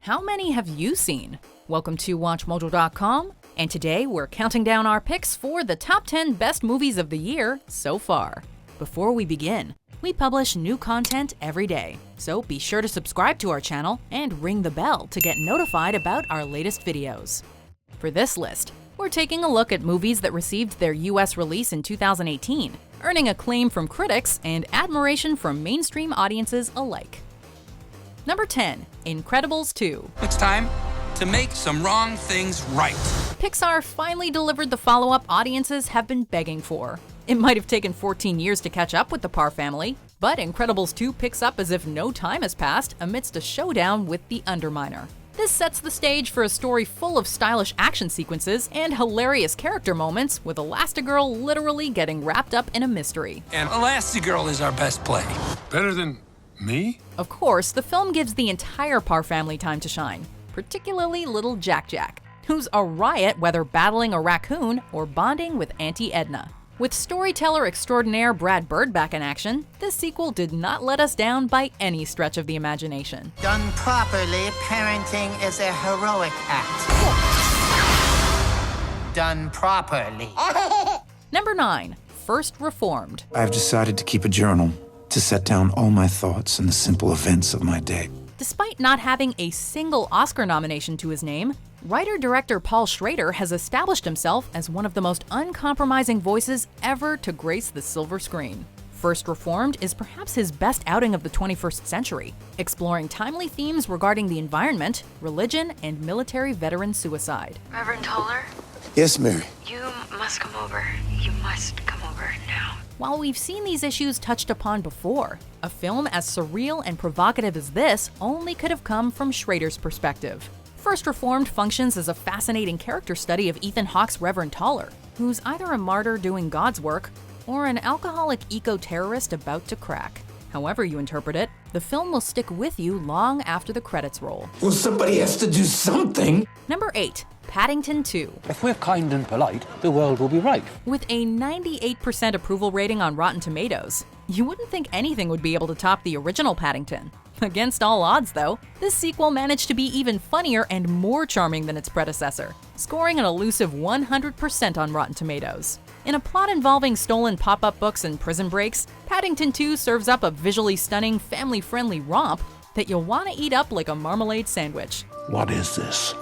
How many have you seen? Welcome to WatchMojo.com, and today we're counting down our picks for the top 10 best movies of the year so far. Before we begin, we publish new content every day, so be sure to subscribe to our channel and ring the bell to get notified about our latest videos. For this list, we're taking a look at movies that received their US release in 2018, earning acclaim from critics and admiration from mainstream audiences alike. Number 10, Incredibles 2. It's time to make some wrong things right. Pixar finally delivered the follow-up audiences have been begging for. It might have taken 14 years to catch up with the Parr family, but Incredibles 2 picks up as if no time has passed amidst a showdown with the Underminer. This sets the stage for a story full of stylish action sequences and hilarious character moments, with Elastigirl literally getting wrapped up in a mystery. And Elastigirl is our best play. Better than me? Of course, the film gives the entire Parr family time to shine, particularly little Jack, who's a riot whether battling a raccoon or bonding with Auntie Edna. With storyteller extraordinaire Brad Bird back in action, this sequel did not let us down by any stretch of the imagination. Done properly, parenting is a heroic act. Done properly. Number 9, First Reformed. I've decided to keep a journal, to set down all my thoughts and the simple events of my day. Despite not having a single Oscar nomination to his name, writer-director Paul Schrader has established himself as one of the most uncompromising voices ever to grace the silver screen. First Reformed is perhaps his best outing of the 21st century, exploring timely themes regarding the environment, religion, and military veteran suicide. Reverend Toller? Yes, Mary. You must come over. You must come over now. While we've seen these issues touched upon before, a film as surreal and provocative as this only could have come from Schrader's perspective. First Reformed functions as a fascinating character study of Ethan Hawke's Reverend Toller, who's either a martyr doing God's work or an alcoholic eco-terrorist about to crack. However you interpret it, the film will stick with you long after the credits roll. Well, somebody has to do something. Number 8, Paddington 2. If we're kind and polite, the world will be right. With a 98% approval rating on Rotten Tomatoes, you wouldn't think anything would be able to top the original Paddington. Against all odds, though, this sequel managed to be even funnier and more charming than its predecessor, scoring an elusive 100% on Rotten Tomatoes. In a plot involving stolen pop-up books and prison breaks, Paddington 2 serves up a visually stunning, family-friendly romp that you'll want to eat up like a marmalade sandwich. What is this?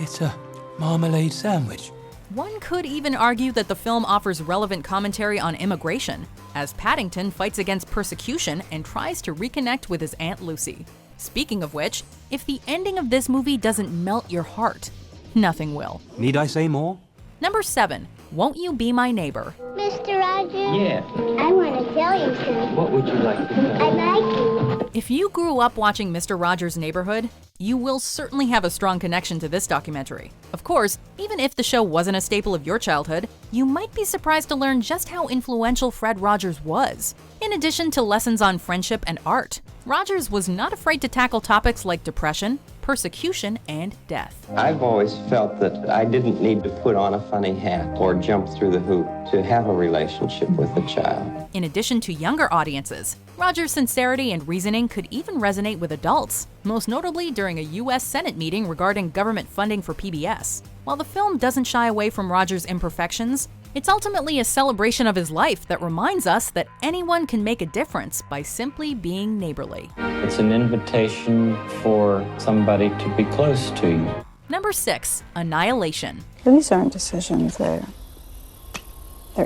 It's a marmalade sandwich. One could even argue that the film offers relevant commentary on immigration, as Paddington fights against persecution and tries to reconnect with his Aunt Lucy. Speaking of which, if the ending of this movie doesn't melt your heart, nothing will. Need I say more? Number 7, Won't You Be My Neighbor? Mr. Rogers? Yeah. I want to tell you something. What would you like to know? I like you. If you grew up watching Mr. Rogers' Neighborhood, you will certainly have a strong connection to this documentary. Of course, even if the show wasn't a staple of your childhood, you might be surprised to learn just how influential Fred Rogers was. In addition to lessons on friendship and art, Rogers was not afraid to tackle topics like depression, persecution, and death. I've always felt that I didn't need to put on a funny hat or jump through the hoop to have a relationship with a child. In addition to younger audiences, Rogers' sincerity and reasoning could even resonate with adults, most notably during a US Senate meeting regarding government funding for PBS. While the film doesn't shy away from Rogers' imperfections, it's ultimately a celebration of his life that reminds us that anyone can make a difference by simply being neighborly. It's an invitation for somebody to be close to you. Number 6, Annihilation. These aren't decisions, they're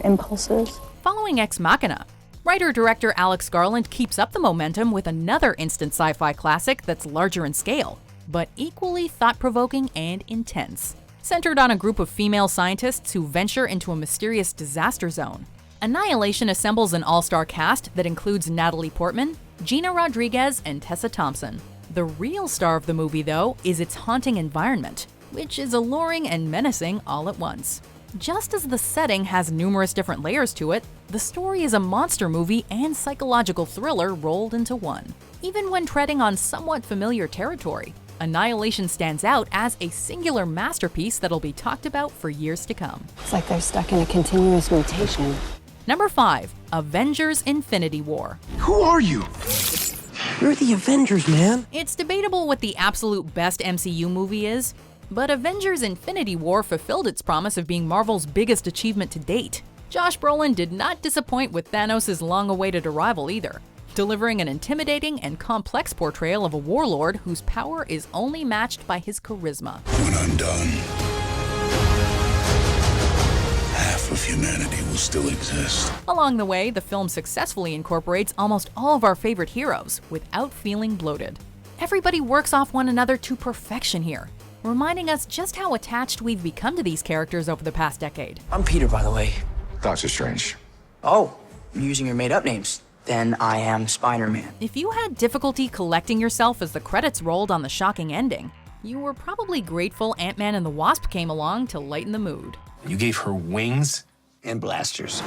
impulses. Following Ex Machina, writer-director Alex Garland keeps up the momentum with another instant sci-fi classic that's larger in scale, but equally thought-provoking and intense. Centered on a group of female scientists who venture into a mysterious disaster zone, Annihilation assembles an all-star cast that includes Natalie Portman, Gina Rodriguez, and Tessa Thompson. The real star of the movie, though, is its haunting environment, which is alluring and menacing all at once. Just as the setting has numerous different layers to it, the story is a monster movie and psychological thriller rolled into one. Even when treading on somewhat familiar territory, Annihilation stands out as a singular masterpiece that'll be talked about for years to come. It's like they're stuck in a continuous mutation. Number 5, Avengers: Infinity War. Who are you? We're the Avengers, man. It's debatable what the absolute best MCU movie is, but Avengers Infinity War fulfilled its promise of being Marvel's biggest achievement to date. Josh Brolin did not disappoint with Thanos' long-awaited arrival either, delivering an intimidating and complex portrayal of a warlord whose power is only matched by his charisma. When I'm done, half of humanity will still exist. Along the way, the film successfully incorporates almost all of our favorite heroes without feeling bloated. Everybody works off one another to perfection here, reminding us just how attached we've become to these characters over the past decade. I'm Peter, by the way. Doctor Strange. Oh, I'm using your made-up names. Then I am Spider-Man. If you had difficulty collecting yourself as the credits rolled on the shocking ending, you were probably grateful Ant-Man and the Wasp came along to lighten the mood. You gave her wings and blasters.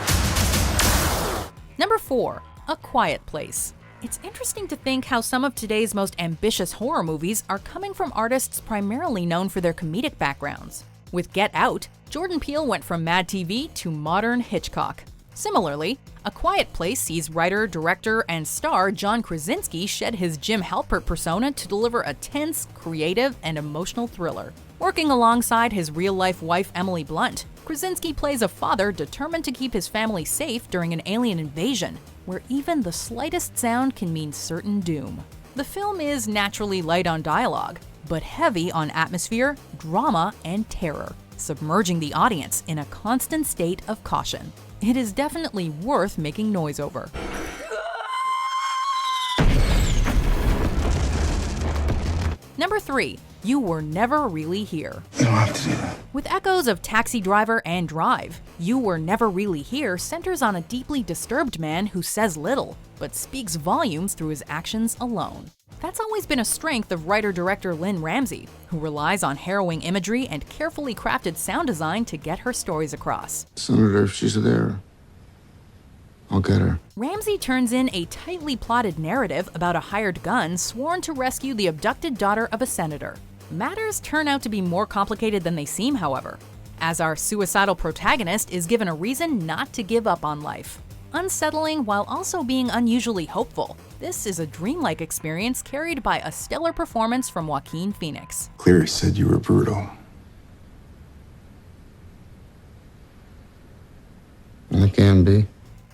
Number 4, A Quiet Place. It's interesting to think how some of today's most ambitious horror movies are coming from artists primarily known for their comedic backgrounds. With Get Out, Jordan Peele went from Mad TV to modern Hitchcock. Similarly, A Quiet Place sees writer, director, and star John Krasinski shed his Jim Halpert persona to deliver a tense, creative, and emotional thriller. Working alongside his real-life wife Emily Blunt, Krasinski plays a father determined to keep his family safe during an alien invasion, where even the slightest sound can mean certain doom. The film is naturally light on dialogue, but heavy on atmosphere, drama, and terror, submerging the audience in a constant state of caution. It is definitely worth making noise over. Number 3, You Were Never Really Here. You don't have to do that. With echoes of Taxi Driver and Drive, You Were Never Really Here centers on a deeply disturbed man who says little, but speaks volumes through his actions alone. That's always been a strength of writer-director Lynn Ramsey, who relies on harrowing imagery and carefully crafted sound design to get her stories across. Senator, if she's there, I'll get her. Ramsey turns in a tightly plotted narrative about a hired gun sworn to rescue the abducted daughter of a senator. Matters turn out to be more complicated than they seem, however, as our suicidal protagonist is given a reason not to give up on life. Unsettling while also being unusually hopeful, this is a dreamlike experience carried by a stellar performance from Joaquin Phoenix. Cleary said you were brutal. I can be.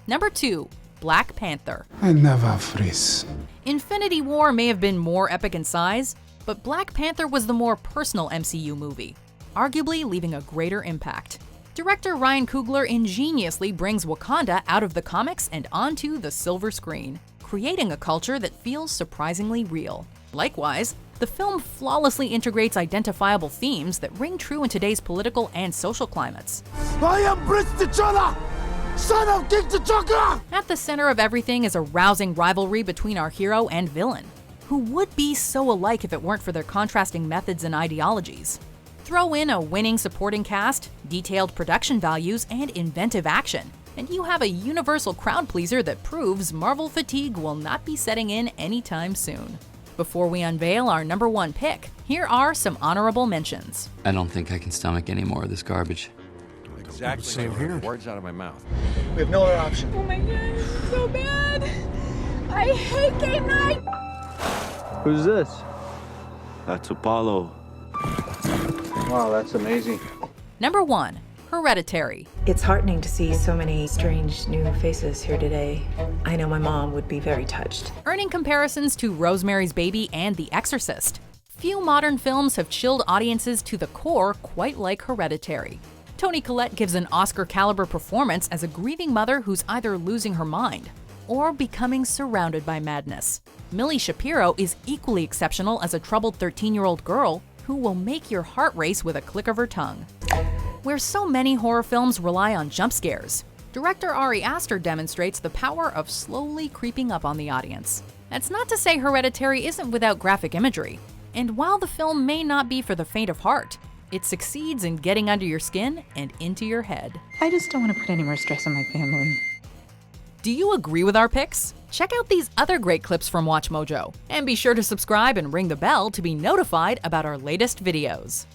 Number 2, Black Panther. I never freeze. Infinity War may have been more epic in size, but Black Panther was the more personal MCU movie, arguably leaving a greater impact. Director Ryan Coogler ingeniously brings Wakanda out of the comics and onto the silver screen, creating a culture that feels surprisingly real. Likewise, the film flawlessly integrates identifiable themes that ring true in today's political and social climates. I am Prince T'Challa, son of King T'Chaka! At the center of everything is a rousing rivalry between our hero and villain, who would be so alike if it weren't for their contrasting methods and ideologies. Throw in a winning supporting cast, detailed production values, and inventive action, and you have a universal crowd pleaser that proves Marvel fatigue will not be setting in anytime soon. Before we unveil our number 1 pick, here are some honorable mentions. I don't think I can stomach any more of this garbage. Exactly. Same here. Words out of my mouth. We have no other option. Oh my god, it's so bad. I hate game night. Who's this? That's Apollo. Wow, that's amazing. Number 1, Hereditary. It's heartening to see so many strange new faces here today. I know my mom would be very touched. Earning comparisons to Rosemary's Baby and The Exorcist, few modern films have chilled audiences to the core quite like Hereditary. Toni Collette gives an Oscar-caliber performance as a grieving mother who's either losing her mind or becoming surrounded by madness. Millie Shapiro is equally exceptional as a troubled 13-year-old girl who will make your heart race with a click of her tongue. Where so many horror films rely on jump scares, director Ari Aster demonstrates the power of slowly creeping up on the audience. That's not to say Hereditary isn't without graphic imagery, and while the film may not be for the faint of heart, it succeeds in getting under your skin and into your head. I just don't want to put any more stress on my family. Do you agree with our picks? Check out these other great clips from WatchMojo, and be sure to subscribe and ring the bell to be notified about our latest videos.